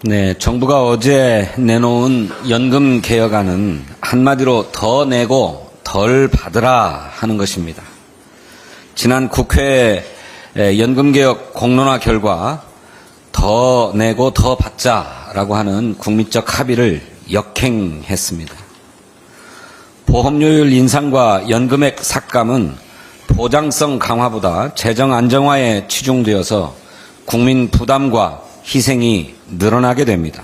네, 정부가 어제 내놓은 연금 개혁안은 한마디로 더 내고 덜 받으라 하는 것입니다. 지난 국회 연금 개혁 공론화 결과 더 내고 더 받자라고 하는 국민적 합의를 역행했습니다. 보험료율 인상과 연금액 삭감은 보장성 강화보다 재정 안정화에 치중되어서 국민 부담과 희생이 늘어나게 됩니다.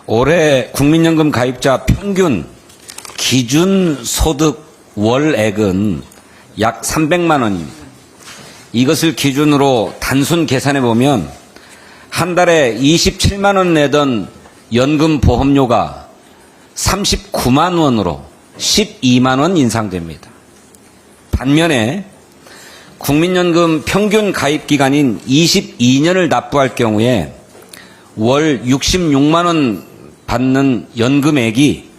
올해 국민연금 가입자 평균 기준 소득 월액은 약 300만 원입니다. 이것을 기준으로 단순 계산해 보면 한 달에 27만 원 내던 연금 보험료가 39만 원으로 12만 원 인상됩니다. 반면에 국민연금 평균 가입 기간인 22년을 납부할 경우에 월 66만 원 받는 연금액이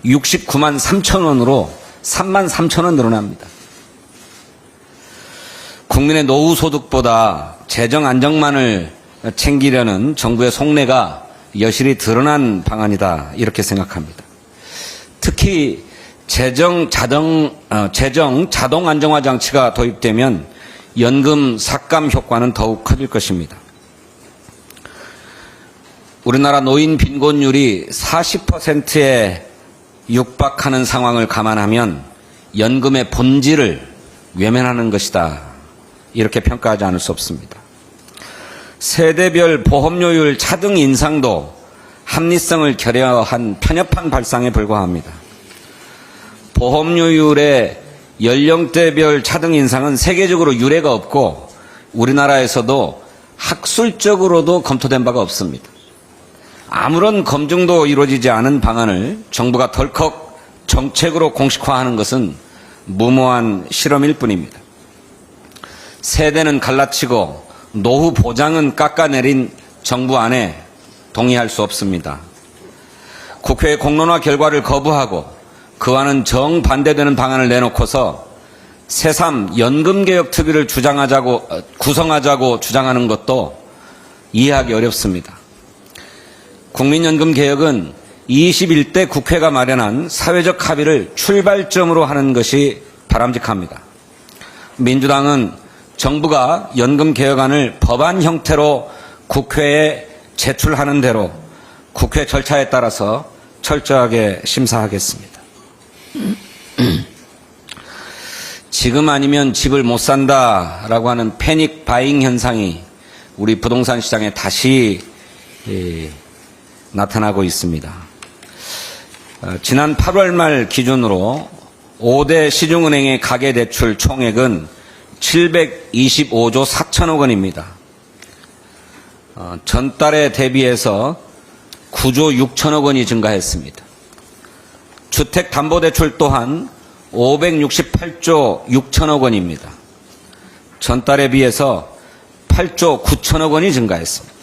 69만 3천 원으로 3만 3천 원 늘어납니다. 국민의 노후 소득보다 재정 안정만을 챙기려는 정부의 속내가 여실히 드러난 방안이다 이렇게 생각합니다. 특히 재정 자동 안정화 장치가 도입되면 연금 삭감 효과는 더욱 커질 것입니다. 우리나라 노인 빈곤율이 40%에 육박하는 상황을 감안하면 연금의 본질을 외면하는 것이다. 이렇게 평가하지 않을 수 없습니다. 세대별 보험료율 차등 인상도 합리성을 결여한 편협한 발상에 불과합니다. 보험료율의 연령대별 차등 인상은 세계적으로 유례가 없고 우리나라에서도 학술적으로도 검토된 바가 없습니다. 아무런 검증도 이루어지지 않은 방안을 정부가 덜컥 정책으로 공식화하는 것은 무모한 실험일 뿐입니다. 세대는 갈라치고 노후 보장은 깎아내린 정부 안에 동의할 수 없습니다. 국회의 공론화 결과를 거부하고 그와는 정반대되는 방안을 내놓고서 새삼 연금개혁특위를 구성하자고 주장하는 것도 이해하기 어렵습니다. 국민연금개혁은 21대 국회가 마련한 사회적 합의를 출발점으로 하는 것이 바람직합니다. 민주당은 정부가 연금개혁안을 법안 형태로 국회에 제출하는 대로 국회 절차에 따라서 철저하게 심사하겠습니다. 지금 아니면 집을 못 산다라고 하는 패닉 바잉 현상이 우리 부동산 시장에 다시 나타나고 있습니다. 지난 8월 말 기준으로 5대 시중은행의 가계대출 총액은 725조 4천억 원입니다. 전달에 대비해서 9조 6천억 원이 증가했습니다. 주택담보대출 또한 568조 6천억 원입니다. 전달에 비해서 8조 9천억 원이 증가했습니다.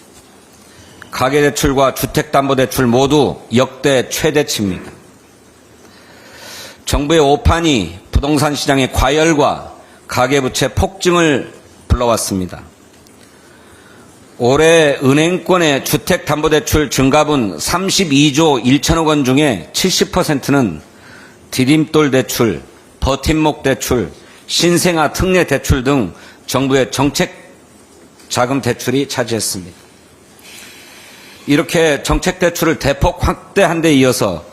가계대출과 주택담보대출 모두 역대 최대치입니다. 정부의 오판이 부동산 시장의 과열과 가계부채 폭증을 불러왔습니다. 올해 은행권의 주택담보대출 증가분 32조 1천억 원 중에 70%는 디딤돌 대출, 버팀목 대출, 신생아 특례 대출 등 정부의 정책 자금 대출이 차지했습니다. 이렇게 정책 대출을 대폭 확대한 데 이어서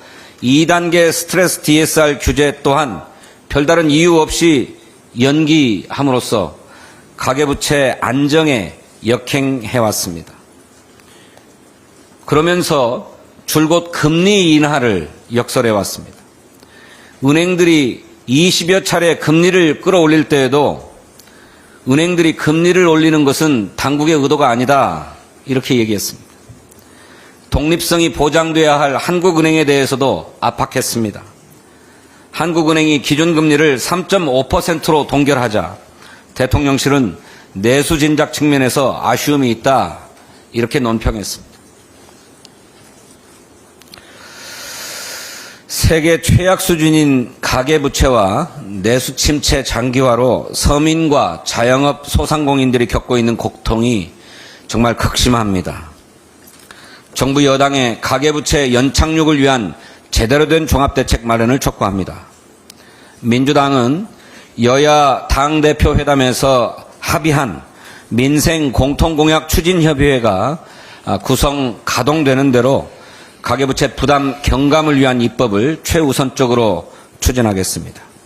2단계 스트레스 DSR 규제 또한 별다른 이유 없이 연기함으로써 가계부채 안정에 역행해왔습니다. 그러면서 줄곧 금리 인하를 역설해왔습니다. 은행들이 20여 차례 금리를 끌어올릴 때에도 은행들이 금리를 올리는 것은 당국의 의도가 아니다 이렇게 얘기했습니다. 독립성이 보장돼야 할 한국은행에 대해서도 압박했습니다. 한국은행이 기준금리를 3.5%로 동결하자 대통령실은 내수진작 측면에서 아쉬움이 있다 이렇게 논평했습니다. 세계 최악 수준인 가계부채와 내수침체 장기화로 서민과 자영업 소상공인들이 겪고 있는 고통이 정말 극심합니다. 정부 여당의 가계부채 연착륙을 위한 제대로 된 종합대책 마련을 촉구합니다. 민주당은 여야 당대표 회담에서 합의한 민생 공통공약 추진협의회가 구성 가동되는 대로 가계부채 부담 경감을 위한 입법을 최우선적으로 추진하겠습니다.